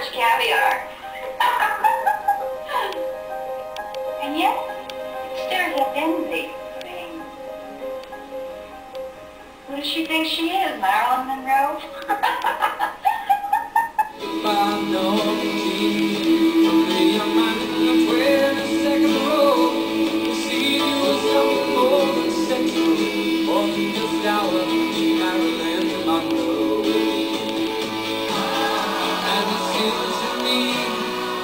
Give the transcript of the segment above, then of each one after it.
much caviar. And yet, it stirs up envy. Who does she think she is, Marilyn Monroe? Marilyn Monroe. And it seems to me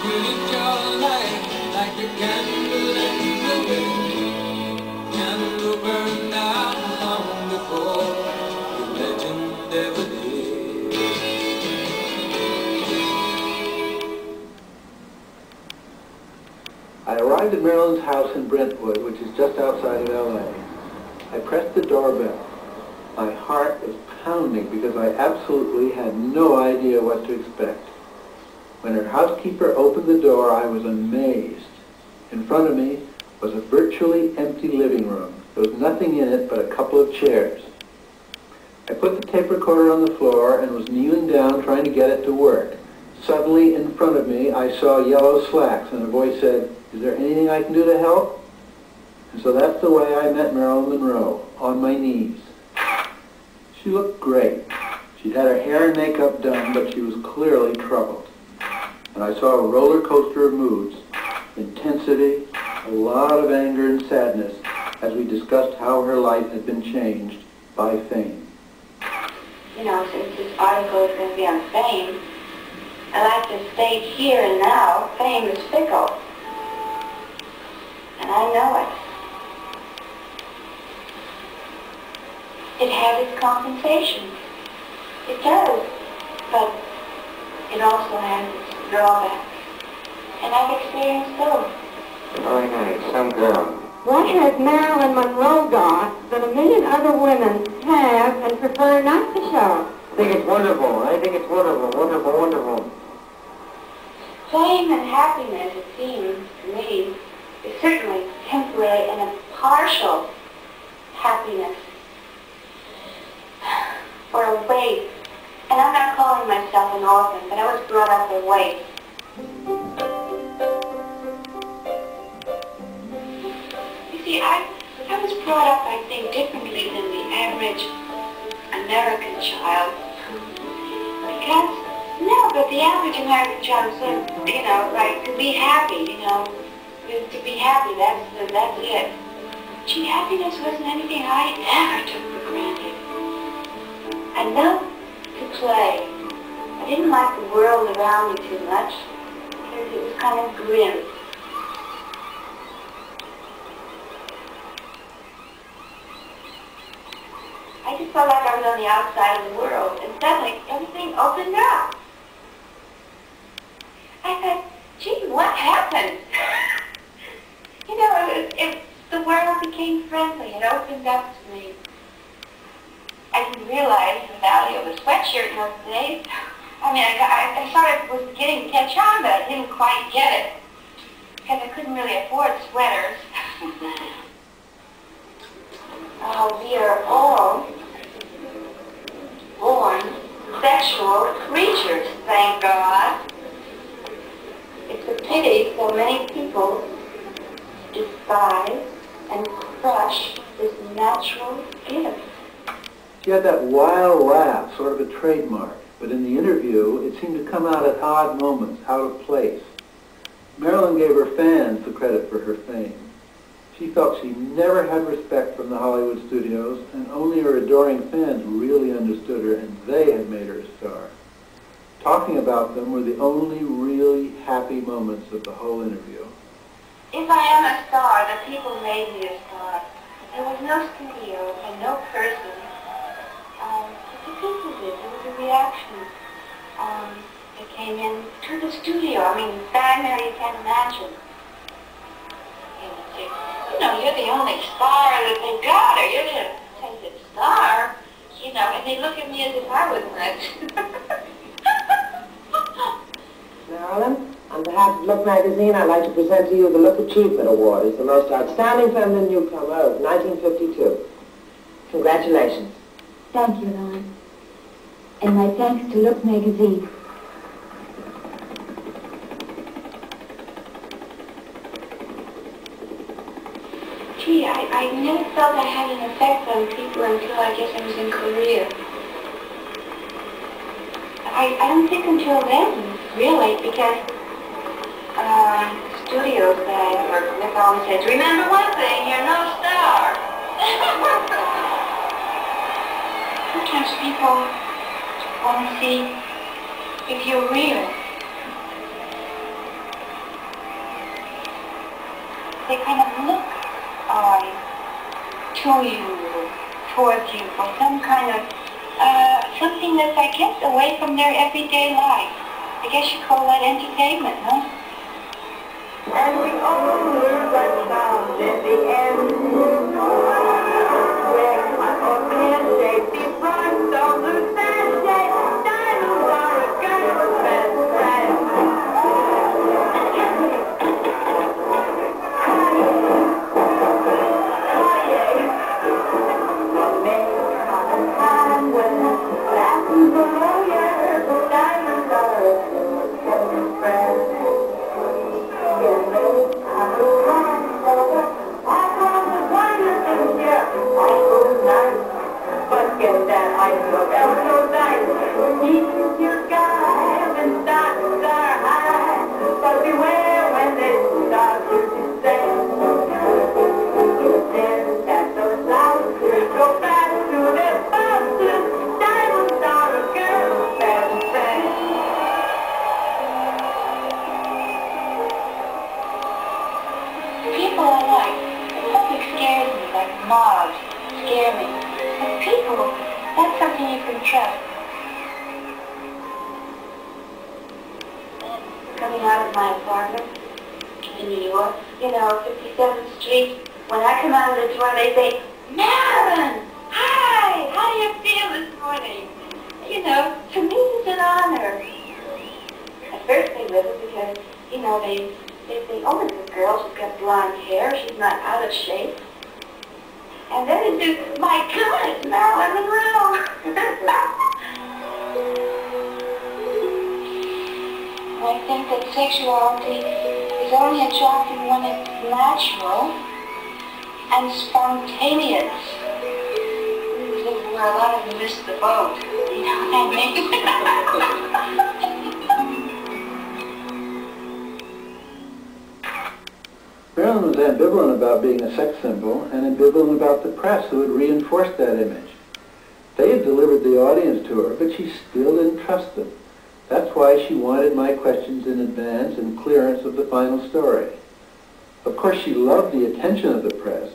you live your life like a candle in the wind. Candle burned out long before the legend ever did. I arrived at Marilyn's house in Brentwood, which is just outside of L.A. I pressed the doorbell. My heart was pounding because I absolutely had no idea what to expect. When her housekeeper opened the door, I was amazed. In front of me was a virtually empty living room. There was nothing in it but a couple of chairs. I put the tape recorder on the floor and was kneeling down trying to get it to work. Suddenly, in front of me, I saw yellow slacks, and a voice said, "Is there anything I can do to help?" And so that's the way I met Marilyn Monroe, on my knees. She looked great. She'd had her hair and makeup done, but she was clearly troubled. And I saw a roller coaster of moods, intensity, a lot of anger and sadness, as we discussed how her life had been changed by fame. You know, since this article is going to be on fame, I like to state here and now, fame is fickle. And I know it. It has its compensations. It does. But it also has its drawbacks. And I've experienced both. Very nice. Some girl. What has Marilyn Monroe got that a million other women have and prefer not to show? I think it's wonderful. I think it's wonderful, wonderful, wonderful. Fame and happiness, it seems to me, is certainly temporary and a partial happiness. Or a waif. And I'm not calling myself an orphan, but I was brought up a waif. You see, I was brought up, I think, differently than the average American child. Because, no, but the average American child said, you know, like, to be happy, you know, to be happy, that's it. Gee, happiness wasn't anything I ever took for granted. I loved to play. I didn't like the world around me too much, because it was kind of grim. I just felt like I was on the outside of the world, and suddenly everything opened up. I thought, gee, what happened? You know, the world became friendly. It opened up to me. I didn't realize the value of a sweatshirt in those days. I mean, I thought I was beginning to catch on, but I didn't quite get it. Because I couldn't really afford sweaters. Oh, we are all born sexual creatures, thank God. It's a pity so many people despise and crush this natural gift. She had that wild laugh, sort of a trademark, but in the interview, it seemed to come out at odd moments, out of place. Marilyn gave her fans the credit for her fame. She felt she never had respect from the Hollywood studios, and only her adoring fans really understood her, and they had made her a star. Talking about them were the only really happy moments of the whole interview. If I am a star, the people made me a star. There was no studio and no person. Because of it, there was a reaction that came in to the studio. I mean, primary you can't imagine. You know, you're the only star that they've got, or you're the intended star. You know, and they look at me as if I was rich. Marilyn, on behalf of Look magazine, I'd like to present to you the Look Achievement Award as the most outstanding feminine newcomer of 1952. Congratulations. Thank you, Lon. And my thanks to Look magazine. Gee, I never felt I had an effect on people until I guess I was in Korea. I don't think until then, really, because studios that I worked with always said, remember one thing, you're no star. Sometimes people want to see if you're real. They kind of look to you, towards you, for some kind of, something that's, I guess, away from their everyday life. I guess you call that entertainment, huh? And we all were but found in the end. Where my old man shaped the front of the Sunday, diamonds are a girl's best friend. Coming out of my apartment in New York, 57th Street, when I come out of the door, they say, Marilyn, hi, how do you feel this morning? To me it's an honor. At first they live it because, they say, oh, this girl, she's got blonde hair, she's not out of shape. And then they do, my God, it's Marilyn Monroe. I think that sexuality is only attractive when it's natural and spontaneous. This is where a lot of them miss the boat. You know what I mean? Marilyn was ambivalent about being a sex symbol and ambivalent about the press who had reinforced that image. They had delivered the audience to her, but she still didn't trust them. That's why she wanted my questions in advance and clearance of the final story. Of course, she loved the attention of the press,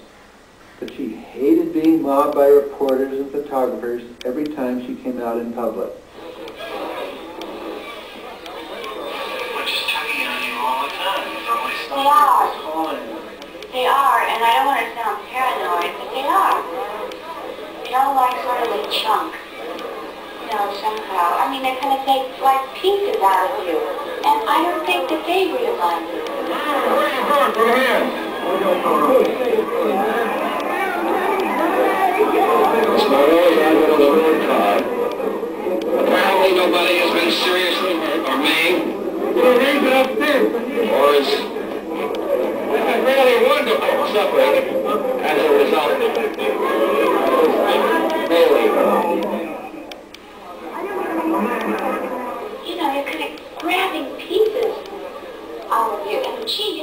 but she hated being mobbed by reporters and photographers every time she came out in public. We're just tugging on you all the time. They are, and I don't want to sound paranoid, but they are. They all like sort of a chunk. Somehow. I mean, they kind of take like pieces out of you. And I don't think that they realize it. Where are you going? Come here. Miss Monroe, I'm going to look at the car. Apparently nobody has been seriously hurt or maimed. Or is really wonderful suffering as a result of Bailey. You're kind of grabbing pieces out of you. And gee,